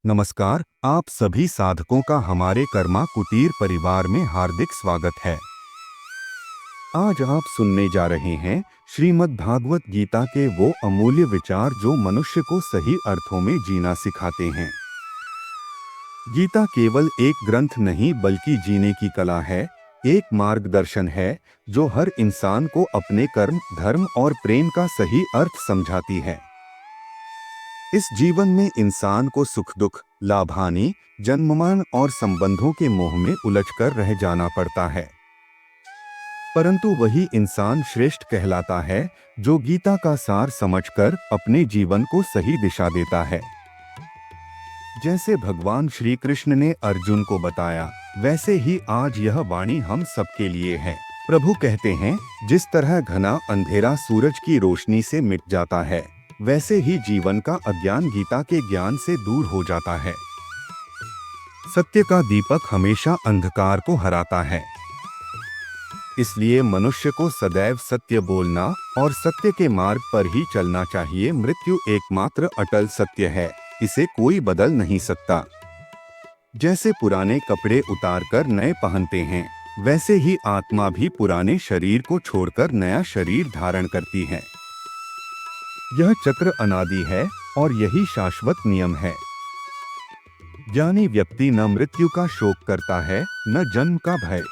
नमस्कार, आप सभी साधकों का हमारे कर्मा कुटीर परिवार में हार्दिक स्वागत है। आज आप सुनने जा रहे हैं श्रीमद् भागवत गीता के वो अमूल्य विचार जो मनुष्य को सही अर्थों में जीना सिखाते हैं। गीता केवल एक ग्रंथ नहीं बल्कि जीने की कला है, एक मार्गदर्शन है जो हर इंसान को अपने कर्म, धर्म और प्रेम का सही अर्थ समझाती है। इस जीवन में इंसान को सुख दुख, लाभ हानि, जन्ममरण और संबंधों के मोह में उलझकर रह जाना पड़ता है। परंतु वही इंसान श्रेष्ठ कहलाता है जो गीता का सार समझकर अपने जीवन को सही दिशा देता है। जैसे भगवान श्री कृष्ण ने अर्जुन को बताया, वैसे ही आज यह वाणी हम सबके लिए है। प्रभु कहते हैं, जिस तरह घना अंधेरा सूरज की रोशनी से मिट जाता है, वैसे ही जीवन का अज्ञान गीता के ज्ञान से दूर हो जाता है। सत्य का दीपक हमेशा अंधकार को हराता है। इसलिए मनुष्य को सदैव सत्य बोलना और सत्य के मार्ग पर ही चलना चाहिए। मृत्यु एकमात्र अटल सत्य है, इसे कोई बदल नहीं सकता। जैसे पुराने कपड़े उतारकर नए पहनते हैं, वैसे ही आत्मा भी पुराने शरीर को छोड़कर नया शरीर धारण करती है। यह चक्र अनादि है और यही शाश्वत नियम है। ज्ञानी व्यक्ति न मृत्यु का शोक करता है, न जन्म का भय।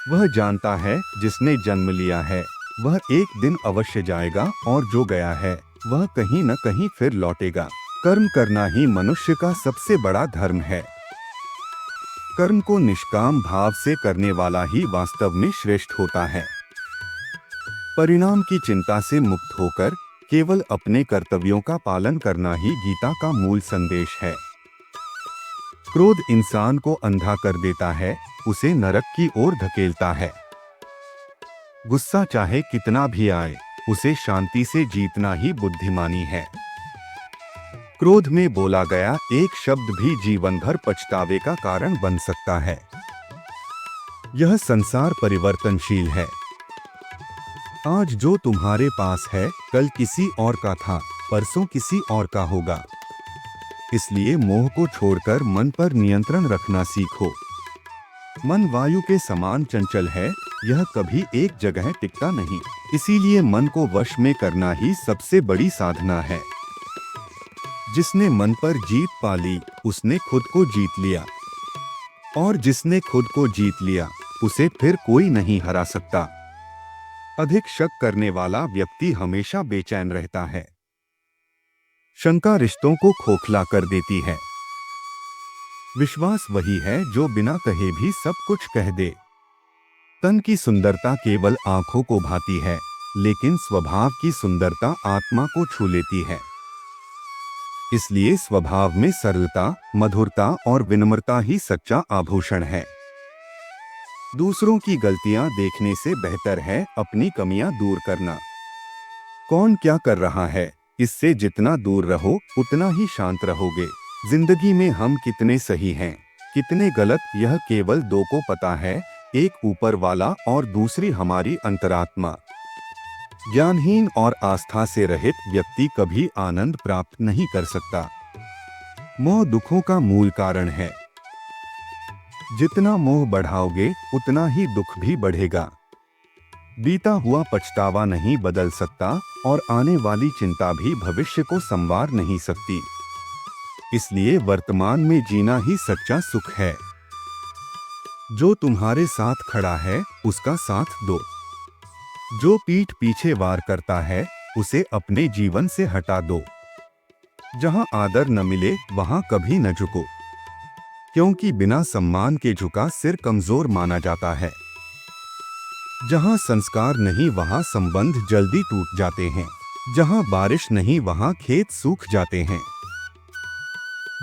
वह जानता है जिसने जन्म लिया है वह एक दिन अवश्य जाएगा और जो गया है वह कहीं न कहीं फिर लौटेगा। कर्म करना ही मनुष्य का सबसे बड़ा धर्म है। कर्म को निष्काम भाव से करने वाला ही वास्तव में श्रेष्ठ होता है। परिणाम की चिंता से मुक्त होकर केवल अपने कर्तव्यों का पालन करना ही गीता का मूल संदेश है। क्रोध इंसान को अंधा कर देता है, उसे नरक की ओर धकेलता है। गुस्सा चाहे कितना भी आए, उसे शांति से जीतना ही बुद्धिमानी है। क्रोध में बोला गया एक शब्द भी जीवन भर पछतावे का कारण बन सकता है। यह संसार परिवर्तनशील है। आज जो तुम्हारे पास है कल किसी और का था, परसों किसी और का होगा। इसलिए मोह को छोड़कर मन पर नियंत्रण रखना सीखो। मन वायु के समान चंचल है, यह कभी एक जगह टिकता नहीं। इसीलिए मन को वश में करना ही सबसे बड़ी साधना है। जिसने मन पर जीत पा ली, उसने खुद को जीत लिया। और जिसने खुद को जीत लिया, उसे फिर कोई नहीं हरा सकता। अधिक शक करने वाला व्यक्ति हमेशा बेचैन रहता है। शंका रिश्तों को खोखला कर देती है। विश्वास वही है जो बिना कहे भी सब कुछ कह दे। तन की सुंदरता केवल आंखों को भाती है, लेकिन स्वभाव की सुंदरता आत्मा को छू लेती है। इसलिए स्वभाव में सरलता, मधुरता और विनम्रता ही सच्चा आभूषण है। दूसरों की गलतियां देखने से बेहतर है अपनी कमियां दूर करना। कौन क्या कर रहा है, इससे जितना दूर रहो उतना ही शांत रहोगे। जिंदगी में हम कितने सही हैं, कितने गलत, यह केवल दो को पता है, एक ऊपर वाला और दूसरी हमारी अंतरात्मा। ज्ञानहीन और आस्था से रहित व्यक्ति कभी आनंद प्राप्त नहीं कर सकता। मोह दुखों का मूल कारण है। जितना मोह बढ़ाओगे उतना ही दुख भी बढ़ेगा। बीता हुआ पछतावा नहीं बदल सकता और आने वाली चिंता भी भविष्य को संवार नहीं सकती। इसलिए वर्तमान में जीना ही सच्चा सुख है। जो तुम्हारे साथ खड़ा है उसका साथ दो। जो पीठ पीछे वार करता है उसे अपने जीवन से हटा दो। जहां आदर न मिले वहां कभी न झुको, क्योंकि बिना सम्मान के झुका सिर कमजोर माना जाता है। जहां संस्कार नहीं वहां संबंध जल्दी टूट जाते हैं। जहां बारिश नहीं वहां खेत सूख जाते हैं।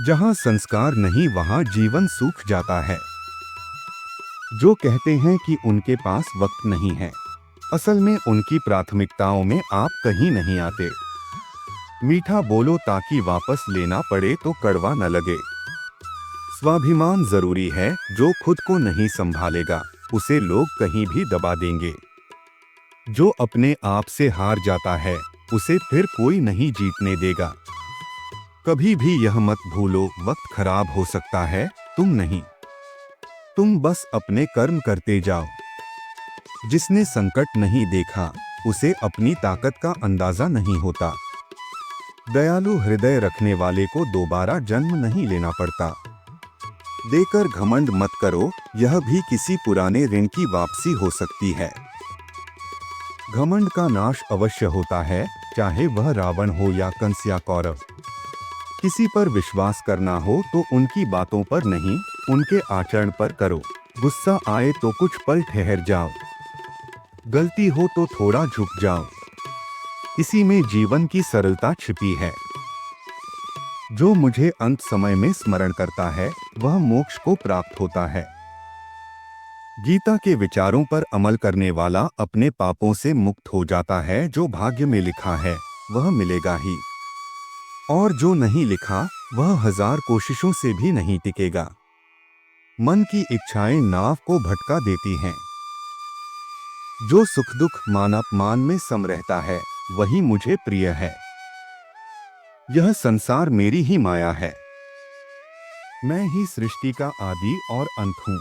जहां संस्कार नहीं वहां जीवन सूख जाता है। जो कहते हैं कि उनके पास वक्त नहीं है, असल में उनकी प्राथमिकताओं में आप कहीं नहीं आते। मीठा बोलो ताकि वापस लेना पड़े तो कड़वा न लगे। स्वाभिमान जरूरी है, जो खुद को नहीं संभालेगा उसे लोग कहीं भी दबा देंगे। जो अपने आप से हार जाता है उसे फिर कोई नहीं जीतने देगा। कभी भी यह मत भूलो, वक्त खराब हो सकता है, तुम नहीं। तुम बस अपने कर्म करते जाओ। जिसने संकट नहीं देखा उसे अपनी ताकत का अंदाजा नहीं होता। दयालु हृदय रखने वाले को दोबारा जन्म नहीं लेना पड़ता। देकर घमंड मत करो, यह भी किसी पुराने ऋण की वापसी हो सकती है। घमंड का नाश अवश्य होता है, चाहे वह रावण हो या कंस या कौरव। किसी पर विश्वास करना हो तो उनकी बातों पर नहीं, उनके आचरण पर करो। गुस्सा आए तो कुछ पल ठहर जाओ। गलती हो तो थोड़ा झुक जाओ। इसी में जीवन की सरलता छिपी है। जो मुझे अंत समय में स्मरण करता है वह मोक्ष को प्राप्त होता है। गीता के विचारों पर अमल करने वाला अपने पापों से मुक्त हो जाता है। जो भाग्य में लिखा है वह मिलेगा ही, और जो नहीं लिखा वह 1000 कोशिशों से भी नहीं टिकेगा। मन की इच्छाएं नाव को भटका देती हैं। जो सुख दुख मान अपमान में सम रहता है वही मुझे प्रिय है। यह संसार मेरी ही माया है। मैं ही सृष्टि का आदि और अंत हूँ।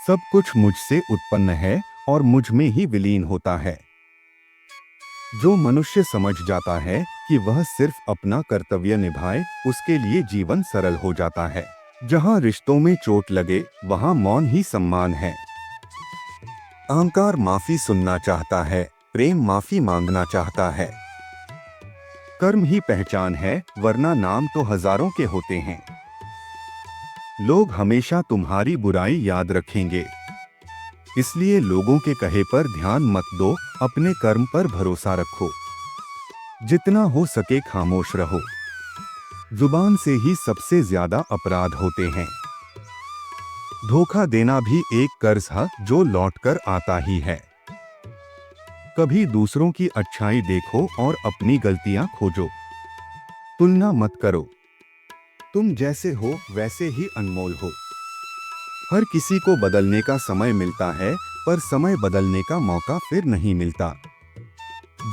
सब कुछ मुझसे उत्पन्न है और मुझ में ही विलीन होता है। जो मनुष्य समझ जाता है कि वह सिर्फ अपना कर्तव्य निभाए, उसके लिए जीवन सरल हो जाता है। जहाँ रिश्तों में चोट लगे वहाँ मौन ही सम्मान है। अहंकार माफी सुनना चाहता है, प्रेम माफी मांगना चाहता है। कर्म ही पहचान है, वरना नाम तो हजारों के होते हैं। लोग हमेशा तुम्हारी बुराई याद रखेंगे, इसलिए लोगों के कहे पर ध्यान मत दो, अपने कर्म पर भरोसा रखो। जितना हो सके खामोश रहो। जुबान से ही सबसे ज्यादा अपराध होते हैं। धोखा देना भी एक कर्ज है जो लौटकर आता ही है। कभी दूसरों की अच्छाई देखो और अपनी गलतियां खोजो। तुलना मत करो। तुम जैसे हो वैसे ही अनमोल हो। हर किसी को बदलने का समय मिलता है, पर समय बदलने का मौका फिर नहीं मिलता।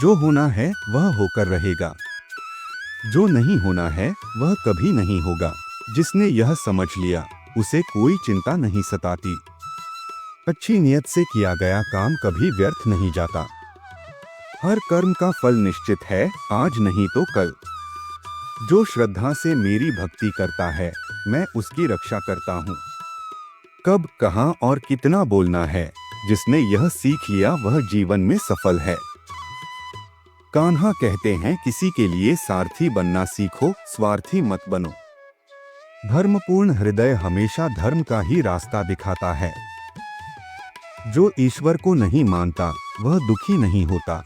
जो होना है वह होकर रहेगा, जो नहीं होना है वह कभी नहीं होगा। जिसने यह समझ लिया उसे कोई चिंता नहीं सताती। अच्छी नीयत से किया गया काम कभी व्यर्थ नहीं जाता। हर कर्म का फल निश्चित है, आज नहीं तो कल। जो श्रद्धा से मेरी भक्ति करता है मैं उसकी रक्षा करता हूँ। कब, कहाँ और कितना बोलना है, जिसने यह सीख लिया वह जीवन में सफल है। कान्हा कहते हैं किसी के लिए सारथी बनना सीखो, स्वार्थी मत बनो। धर्मपूर्ण हृदय हमेशा धर्म का ही रास्ता दिखाता है। जो ईश्वर को नहीं मानता वह दुखी नहीं होता।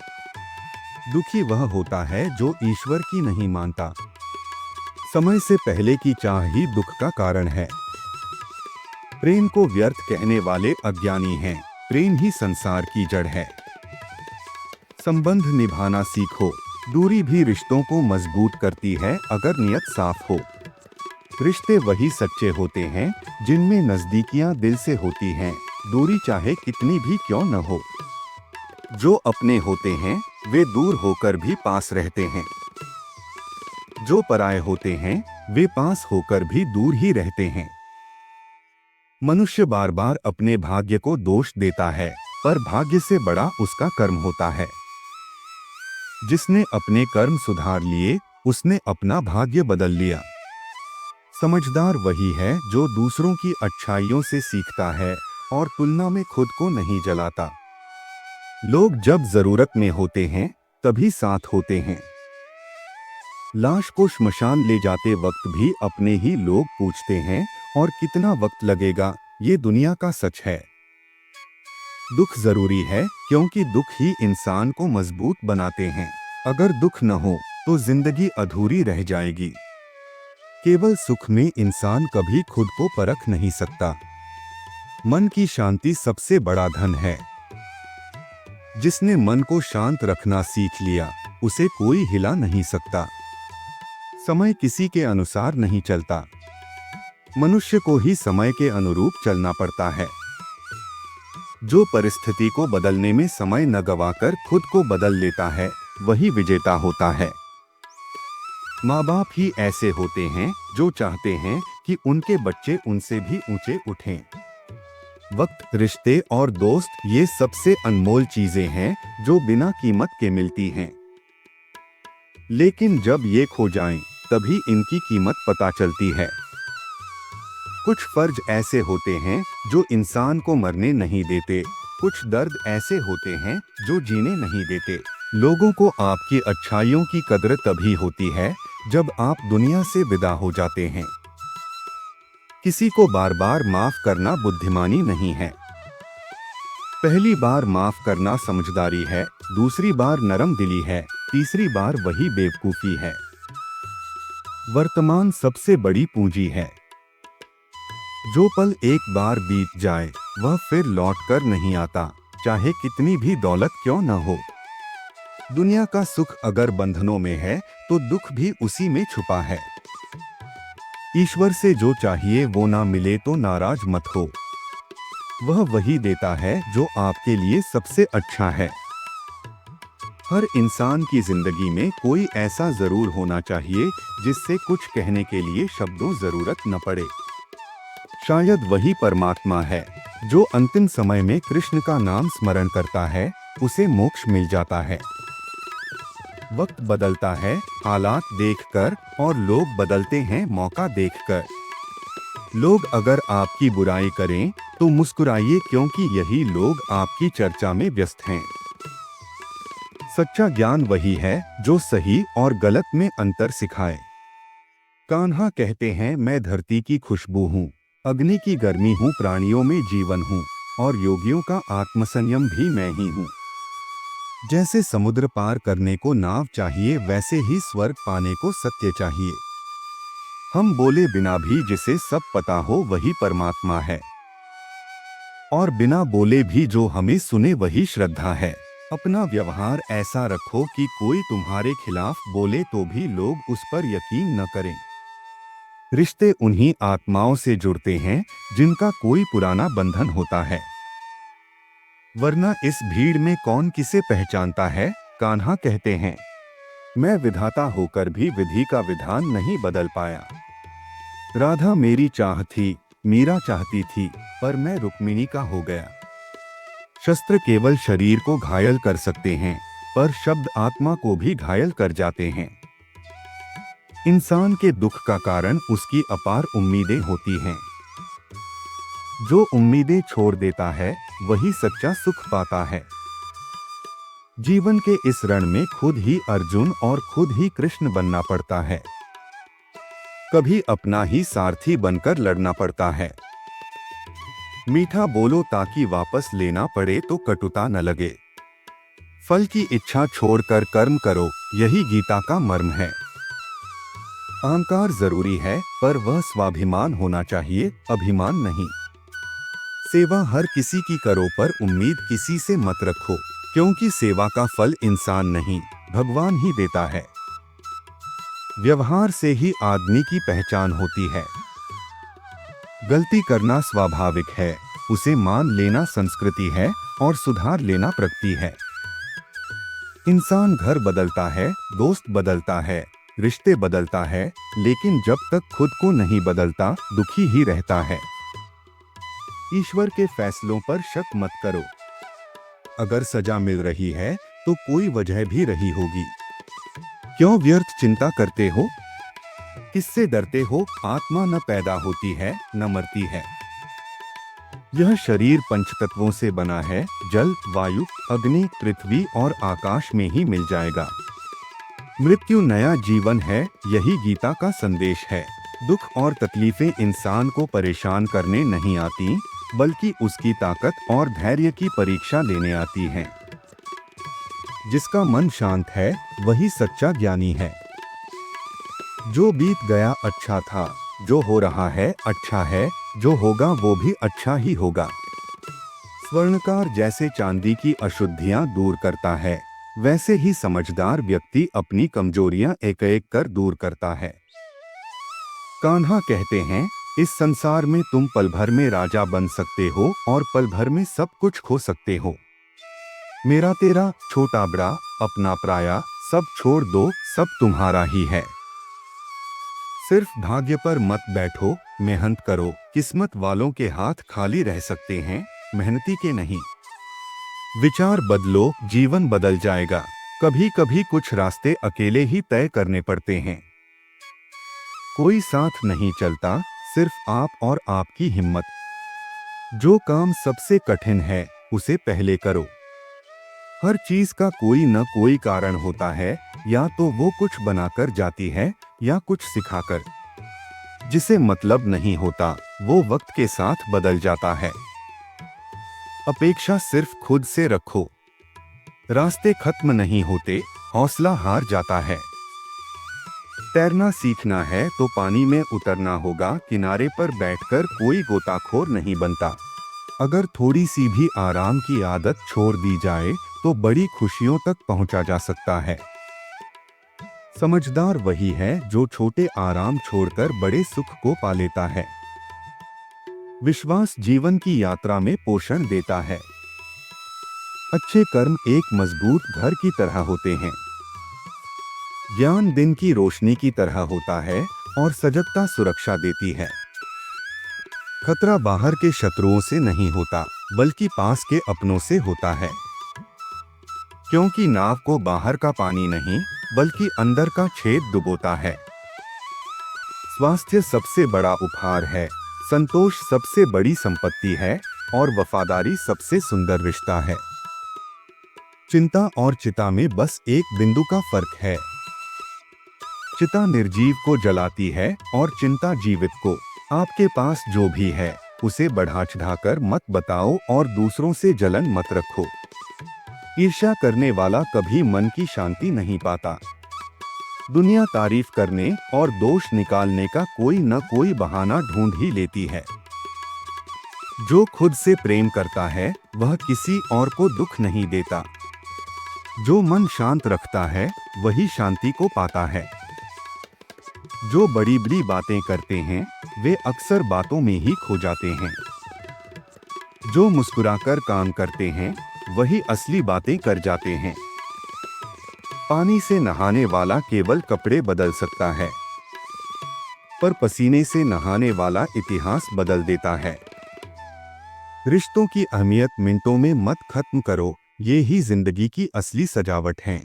दुखी वह होता है जो ईश्वर की नहीं मानता। समय से पहले की चाह ही दुख का कारण है। प्रेम को व्यर्थ कहने वाले अज्ञानी हैं। प्रेम ही संसार की जड़ है। संबंध निभाना सीखो। दूरी भी रिश्तों को मजबूत करती है अगर नियत साफ हो। रिश्ते वही सच्चे होते हैं जिनमें नजदीकियां दिल से होती हैं, दूरी चाहे कितनी भी क्यों न हो। जो अपने होते हैं वे दूर होकर भी पास रहते हैं। जो पराये होते हैं वे पास होकर भी दूर ही रहते हैं। मनुष्य बार बार अपने भाग्य को दोष देता है, पर भाग्य से बड़ा उसका कर्म होता है। जिसने अपने कर्म सुधार लिए उसने अपना भाग्य बदल लिया। समझदार वही है जो दूसरों की अच्छाइयों से सीखता है और तुलना में खुद को नहीं जलाता। लोग जब जरूरत में होते हैं तभी साथ होते हैं। लाश को श्मशान ले जाते वक्त भी अपने ही लोग पूछते हैं और कितना वक्त लगेगा, ये दुनिया का सच है। दुख जरूरी है क्योंकि दुख ही इंसान को मजबूत बनाते हैं। अगर दुख न हो तो जिंदगी अधूरी रह जाएगी। केवल सुख में इंसान कभी खुद को परख नहीं सकता। मन की शांति सबसे बड़ा धन है। जिसने मन को शांत रखना सीख लिया उसे कोई हिला नहीं सकता। समय किसी के अनुसार नहीं चलता, मनुष्य को ही समय के अनुरूप चलना पड़ता है। जो परिस्थिति को बदलने में समय न गवाकर खुद को बदल लेता है वही विजेता होता है। माँ बाप ही ऐसे होते हैं जो चाहते हैं कि उनके बच्चे उनसे भी ऊंचे उठें। वक्त, रिश्ते और दोस्त ये सबसे अनमोल चीजें हैं जो बिना कीमत के मिलती हैं। लेकिन जब ये खो जाएं, तभी इनकी कीमत पता चलती है। कुछ फर्ज ऐसे होते हैं जो इंसान को मरने नहीं देते, कुछ दर्द ऐसे होते हैं जो जीने नहीं देते। लोगों को आपकी अच्छाइयों की कद्र तभी होती है जब आप दुनिया से विदा हो जाते हैं। किसी को बार बार माफ करना बुद्धिमानी नहीं है। पहली बार माफ करना समझदारी है, दूसरी बार नरम दिली है, तीसरी बार वही बेवकूफी है। वर्तमान सबसे बड़ी पूंजी है। जो पल एक बार बीत जाए वह फिर लौट कर नहीं आता, चाहे कितनी भी दौलत क्यों न हो। दुनिया का सुख अगर बंधनों में है तो दुख भी उसी में छुपा है। ईश्वर से जो चाहिए वो ना मिले तो नाराज मत हो। वह वही देता है जो आपके लिए सबसे अच्छा है। हर इंसान की जिंदगी में कोई ऐसा जरूर होना चाहिए जिससे कुछ कहने के लिए शब्दों जरूरत न पड़े। शायद वही परमात्मा है जो अंतिम समय में कृष्ण का नाम स्मरण करता है, उसे मोक्ष मिल जाता है। वक्त बदलता है हालात देखकर और लोग बदलते हैं मौका देखकर। लोग अगर आपकी बुराई करें तो मुस्कुराइए, क्योंकि यही लोग आपकी चर्चा में व्यस्त हैं। सच्चा ज्ञान वही है जो सही और गलत में अंतर सिखाए। कान्हा कहते हैं, मैं धरती की खुशबू हूँ, अग्नि की गर्मी हूँ, प्राणियों में जीवन हूँ और योगियों का आत्मसंयम भी मैं ही हूँ। जैसे समुद्र पार करने को नाव चाहिए, वैसे ही स्वर्ग पाने को सत्य चाहिए। हम बोले बिना भी जिसे सब पता हो वही परमात्मा है, और बिना बोले भी जो हमें सुने वही श्रद्धा है। अपना व्यवहार ऐसा रखो कि कोई तुम्हारे खिलाफ बोले तो भी लोग उस पर यकीन न करें। रिश्ते उन्हीं आत्माओं से जुड़ते हैं जिनका कोई पुराना बंधन होता है, वरना इस भीड़ में कौन किसे पहचानता है। कान्हा कहते हैं, मैं विधाता होकर भी विधि का विधान नहीं बदल पाया। राधा मेरी चाह थी, मीरा चाहती थी, पर मैं रुक्मिणी का हो गया। शस्त्र केवल शरीर को घायल कर सकते हैं, पर शब्द आत्मा को भी घायल कर जाते हैं। इंसान के दुख का कारण उसकी अपार उम्मीदें होती हैं। जो उम्मीदें छोड़ देता है वही सच्चा सुख पाता है। जीवन के इस रण में खुद ही अर्जुन और खुद ही कृष्ण बनना पड़ता है। कभी अपना ही सारथी बनकर लड़ना पड़ता है। मीठा बोलो ताकि वापस लेना पड़े तो कटुता न लगे। फल की इच्छा छोड़कर कर्म करो, यही गीता का मर्म है। अहंकार जरूरी है, पर वह स्वाभिमान होना चाहिए, अभिमान नहीं। सेवा हर किसी की करो, पर उम्मीद किसी से मत रखो, क्योंकि सेवा का फल इंसान नहीं भगवान ही देता है। व्यवहार से ही आदमी की पहचान होती है। गलती करना स्वाभाविक है, उसे मान लेना संस्कृति है और सुधार लेना प्रगति है। इंसान घर बदलता है, दोस्त बदलता है, रिश्ते बदलता है, लेकिन जब तक खुद को नहीं बदलता दुखी ही रहता है। ईश्वर के फैसलों पर शक मत करो। अगर सजा मिल रही है तो कोई वजह भी रही होगी। क्यों व्यर्थ चिंता करते हो? किससे डरते हो? आत्मा न पैदा होती है न मरती है। यह शरीर पंचतत्वों से बना है, जल, वायु, अग्नि, पृथ्वी और आकाश में ही मिल जाएगा। मृत्यु नया जीवन है, यही गीता का संदेश है। दुख और तकलीफें इंसान को परेशान करने नहीं आती, बल्कि उसकी ताकत और धैर्य की परीक्षा लेने आती हैं। जिसका मन शांत है वही सच्चा ज्ञानी है। जो बीत गया अच्छा था, जो हो रहा है अच्छा है, जो होगा वो भी अच्छा ही होगा। स्वर्णकार जैसे चांदी की अशुद्धियां दूर करता है, वैसे ही समझदार व्यक्ति अपनी कमजोरियां एक एक कर दूर करता है। कान्हा कहते हैं, इस संसार में तुम पल भर में राजा बन सकते हो और पल भर में सब कुछ खो सकते हो। मेरा तेरा, छोटा बड़ा, अपना पराया, सब छोड़ दो, सब तुम्हारा ही है। सिर्फ भाग्य पर मत बैठो, मेहनत करो। किस्मत वालों के हाथ खाली रह सकते हैं, मेहनती के नहीं। विचार बदलो, जीवन बदल जाएगा। कभी कभी कुछ रास्ते अकेले ही तय करने पड़ते हैं। कोई साथ नहीं चलता, सिर्फ आप और आपकी हिम्मत। जो काम सबसे कठिन है उसे पहले करो। हर चीज का कोई न कोई कारण होता है, या तो वो कुछ बनाकर जाती है या कुछ सिखाकर। जिसे मतलब नहीं होता वो वक्त के साथ बदल जाता है। अपेक्षा सिर्फ खुद से रखो। रास्ते खत्म नहीं होते, हौसला हार जाता है। तैरना सीखना है तो पानी में उतरना होगा, किनारे पर बैठकर कोई गोताखोर नहीं बनता। अगर थोड़ी सी भी आराम की आदत छोड़ दी जाए तो बड़ी खुशियों तक पहुंचा जा सकता है। समझदार वही है जो छोटे आराम छोड़कर बड़े सुख को पा लेता है। विश्वास जीवन की यात्रा में पोषण देता है। अच्छे कर्म एक मजबूत घर की तरह होते हैं। ज्ञान दिन की रोशनी की तरह होता है और सजगता सुरक्षा देती है। खतरा बाहर के शत्रुओं से नहीं होता, बल्कि पास के अपनों से होता है। क्योंकि नाव को बाहर का पानी नहीं, बल्कि अंदर का छेद डुबोता है। स्वास्थ्य सबसे बड़ा उपहार है, संतोष सबसे बड़ी संपत्ति है और वफादारी सबसे सुंदर रिश्ता है। चिंता और चिता में बस एक बिंदु का फर्क है। चिता निर्जीव को जलाती है और चिंता जीवित को। आपके पास जो भी है उसे बढ़ा चढ़ाकर मत बताओ और दूसरों से जलन मत रखो। ईर्ष्या करने वाला कभी मन की शांति नहीं पाता। दुनिया तारीफ करने और दोष निकालने का कोई न कोई बहाना ढूंढ ही लेती है। जो खुद से प्रेम करता है वह किसी और को दुख नहीं देता। जो मन शांत रखता है वही शांति को पाता है। जो बड़ी बड़ी बातें करते हैं वे अक्सर बातों में ही खो जाते हैं। जो मुस्कुराकर काम करते हैं वही असली बातें कर जाते हैं। पानी से नहाने वाला केवल कपड़े बदल सकता है, पर पसीने से नहाने वाला इतिहास बदल देता है। रिश्तों की अहमियत मिनटों में मत खत्म करो, ये ही जिंदगी की असली सजावट है।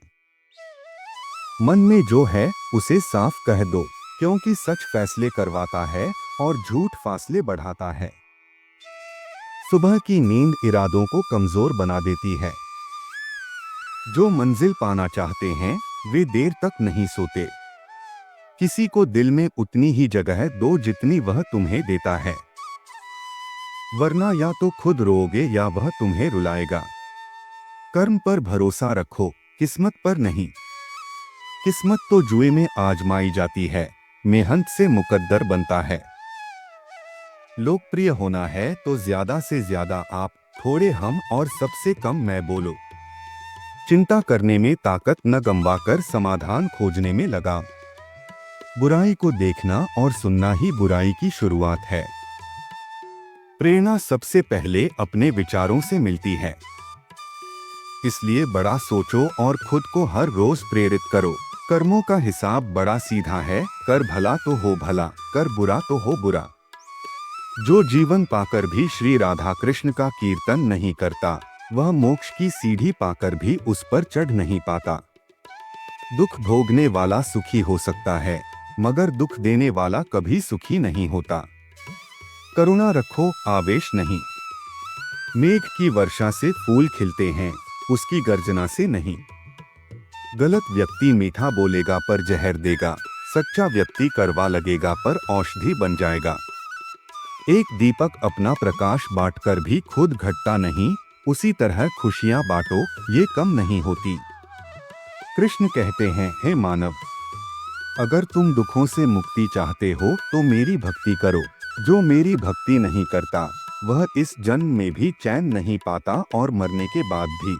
मन में जो है उसे साफ कह दो, क्योंकि सच फैसले करवाता है और झूठ फासले बढ़ाता है। सुबह की नींद इरादों को कमजोर बना देती है। जो मंजिल पाना चाहते हैं वे देर तक नहीं सोते। किसी को दिल में उतनी ही जगह दो जितनी वह तुम्हें देता है, वरना या तो खुद रोओगे या वह तुम्हें रुलाएगा। कर्म पर भरोसा रखो, किस्मत पर नहीं। किस्मत तो जुए में आजमाई जाती है, मेहनत से मुकद्दर बनता है। लोकप्रिय होना है तो ज्यादा से ज्यादा आप, थोड़े हम और सबसे कम मैं बोलो। चिंता करने में ताकत न गंवाकर समाधान खोजने में लगा। बुराई को देखना और सुनना ही बुराई की शुरुआत है। प्रेरणा सबसे पहले अपने विचारों से मिलती है। इसलिए बड़ा सोचो और खुद को हर रोज प्रेरित करो। कर्मों का हिसाब बड़ा सीधा है, कर भला तो हो भला, कर बुरा तो हो बुरा। जो जीवन पाकर भी श्री राधा कृष्ण का कीर्तन नहीं करता, वह मोक्ष की सीढ़ी पाकर भी उस पर चढ़ नहीं पाता। दुख भोगने वाला सुखी हो सकता है, मगर दुख देने वाला कभी सुखी नहीं होता। करुणा रखो, आवेश नहीं। मेघ की वर्षा से फूल खिलते हैं, उसकी गर्जना से नहीं। गलत व्यक्ति मीठा बोलेगा पर जहर देगा, सच्चा व्यक्ति कड़वा लगेगा पर औषधि बन जाएगा। एक दीपक अपना प्रकाश बांटकर भी खुद घटता नहीं, उसी तरह खुशियां बांटो, ये कम नहीं होती। कृष्ण कहते हैं, हे मानव, अगर तुम दुखों से मुक्ति चाहते हो तो मेरी भक्ति करो। जो मेरी भक्ति नहीं करता वह इस जन्म में भी चैन नहीं पाता और मरने के बाद भी।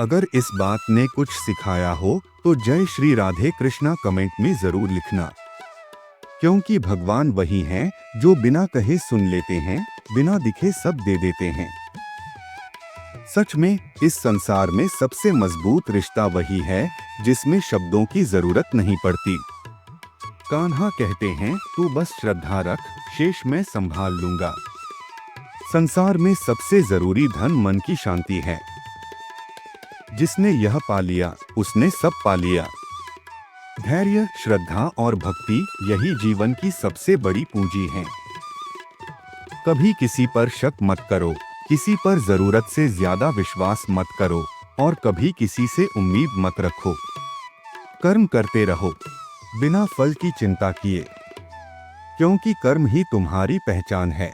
अगर इस बात ने कुछ सिखाया हो तो जय श्री राधे कृष्णा कमेंट में जरूर लिखना, क्योंकि भगवान वही हैं जो बिना कहे सुन लेते हैं, बिना दिखे सब दे देते हैं। सच में इस संसार में सबसे मजबूत रिश्ता वही है जिसमें शब्दों की जरूरत नहीं पड़ती। कान्हा कहते हैं, तू बस श्रद्धा रख, शेष मैं संभाल लूंगा। संसार में सबसे जरूरी धन मन की शांति है। जिसने यह पा लिया उसने सब पा लिया। धैर्य, श्रद्धा और भक्ति यही जीवन की सबसे बड़ी पूंजी है। कभी किसी पर शक मत करो, किसी पर जरूरत से ज्यादा विश्वास मत करो और कभी किसी से उम्मीद मत रखो। कर्म करते रहो बिना फल की चिंता किए, क्योंकि कर्म ही तुम्हारी पहचान है।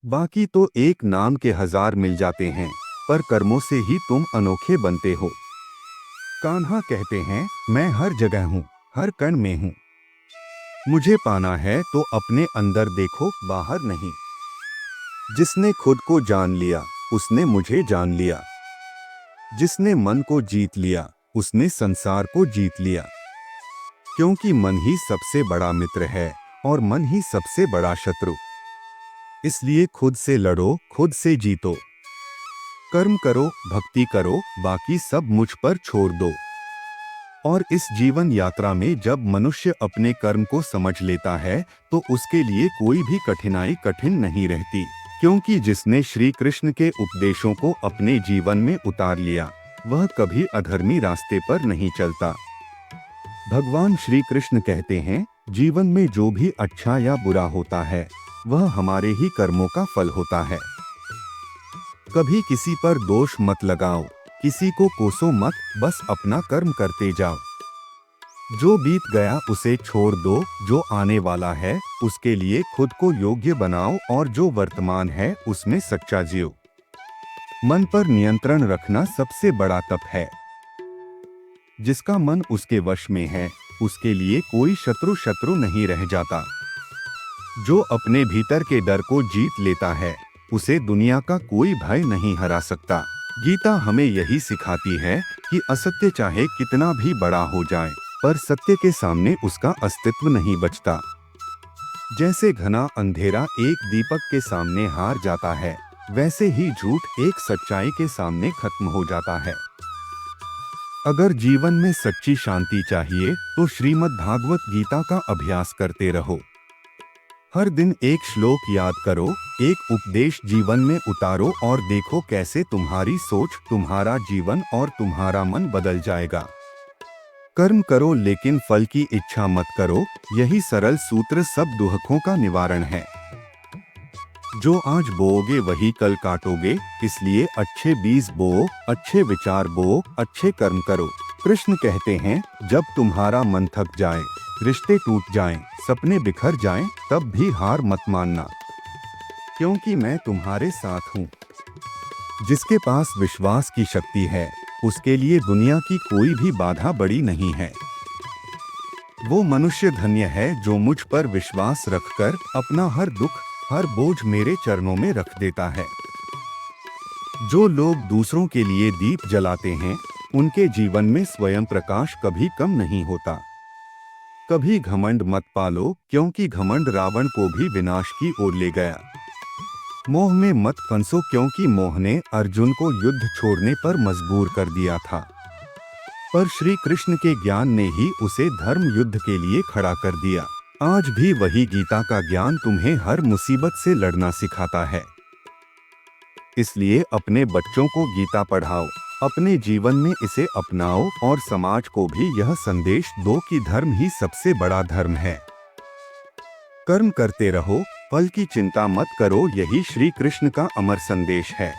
बाकी तो एक नाम के 1000 मिल जाते हैं, पर कर्मों से ही तुम अनोखे बनते हो। कान्हा कहते हैं, मैं हर जगह हूँ, हर कण में हूँ। मुझे पाना है तो अपने अंदर देखो, बाहर नहीं। जिसने खुद को जान लिया उसने मुझे जान लिया। जिसने मन को जीत लिया उसने संसार को जीत लिया। क्योंकि मन ही सबसे बड़ा मित्र है और मन ही सबसे बड़ा शत्रु। इसलिए खुद से लड़ो, खुद से जीतो। कर्म करो, भक्ति करो, बाकी सब मुझ पर छोड़ दो। और इस जीवन यात्रा में जब मनुष्य अपने कर्म को समझ लेता है तो उसके लिए कोई भी कठिनाई कठिन नहीं रहती, क्योंकि जिसने श्री कृष्ण के उपदेशों को अपने जीवन में उतार लिया वह कभी अधर्मी रास्ते पर नहीं चलता। भगवान श्री कृष्ण कहते हैं, जीवन में जो भी अच्छा या बुरा होता है वह हमारे ही कर्मों का फल होता है। कभी किसी पर दोष मत लगाओ, किसी को कोसो मत, बस अपना कर्म करते जाओ। जो बीत गया उसे छोड़ दो, जो आने वाला है उसके लिए खुद को योग्य बनाओ और जो वर्तमान है उसमें सच्चा जियो। मन पर नियंत्रण रखना सबसे बड़ा तप है। जिसका मन उसके वश में है उसके लिए कोई शत्रु नहीं रह जाता। जो अपने भीतर के डर को जीत लेता है उसे दुनिया का कोई भय नहीं हरा सकता। गीता हमें यही सिखाती है कि असत्य चाहे कितना भी बड़ा हो जाए पर सत्य के सामने उसका अस्तित्व नहीं बचता। जैसे घना अंधेरा एक दीपक के सामने हार जाता है, वैसे ही झूठ एक सच्चाई के सामने खत्म हो जाता है। अगर जीवन में सच्ची शांति चाहिए तो श्रीमद् भागवत गीता का अभ्यास करते रहो। हर दिन एक श्लोक याद करो, एक उपदेश जीवन में उतारो और देखो कैसे तुम्हारी सोच, तुम्हारा जीवन और तुम्हारा मन बदल जाएगा। कर्म करो लेकिन फल की इच्छा मत करो, यही सरल सूत्र सब दुखों का निवारण है। जो आज बोओगे वही कल काटोगे, इसलिए अच्छे बीज बोओ, अच्छे विचार बोओ, अच्छे कर्म करो। कृष्ण कहते हैं, जब तुम्हारा मन थक जाए, रिश्ते टूट जाएं, सपने बिखर जाएं, तब भी हार मत मानना, क्योंकि मैं तुम्हारे साथ हूँ। जिसके पास विश्वास की शक्ति है उसके लिए दुनिया की कोई भी बाधा बड़ी नहीं है। वो मनुष्य धन्य है जो मुझ पर विश्वास रखकर अपना हर दुख, हर बोझ मेरे चरणों में रख देता है। जो लोग दूसरों के लिए दीप जलाते हैं उनके जीवन में स्वयं प्रकाश कभी कम नहीं होता। कभी घमंड मत पालो, क्योंकि घमंड रावण को भी विनाश की ओर ले गया। मोह में मत फंसो, क्योंकि मोह ने अर्जुन को युद्ध छोड़ने पर मजबूर कर दिया था, पर श्री कृष्ण के ज्ञान ने ही उसे धर्म युद्ध के लिए खड़ा कर दिया। आज भी वही गीता का ज्ञान तुम्हें हर मुसीबत से लड़ना सिखाता है। इसलिए अपने बच्चों को गीता पढ़ाओ, अपने जीवन में इसे अपनाओ और समाज को भी यह संदेश दो कि धर्म ही सबसे बड़ा धर्म है। कर्म करते रहो, फल की चिंता मत करो, यही श्री कृष्ण का अमर संदेश है।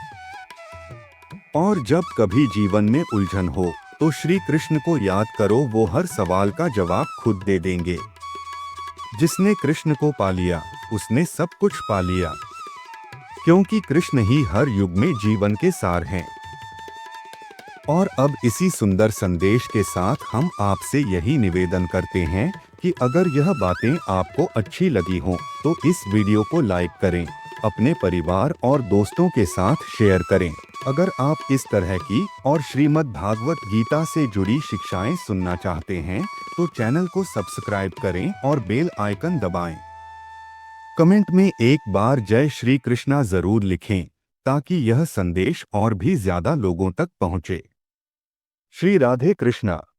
और जब कभी जीवन में उलझन हो तो श्री कृष्ण को याद करो, वो हर सवाल का जवाब खुद दे देंगे। जिसने कृष्ण को पा लिया उसने सब कुछ पा लिया, क्योंकि कृष्ण ही हर युग में जीवन के सार हैं। और अब इसी सुंदर संदेश के साथ हम आपसे यही निवेदन करते हैं कि अगर यह बातें आपको अच्छी लगी हों तो इस वीडियो को लाइक करें, अपने परिवार और दोस्तों के साथ शेयर करें। अगर आप इस तरह की और श्रीमद् भागवत गीता से जुड़ी शिक्षाएं सुनना चाहते हैं तो चैनल को सब्सक्राइब करें और बेल आइकन दबाएं। कमेंट में एक बार जय श्री कृष्णा जरूर लिखें ताकि यह संदेश और भी ज्यादा लोगों तक पहुंचे। श्री राधे कृष्णा।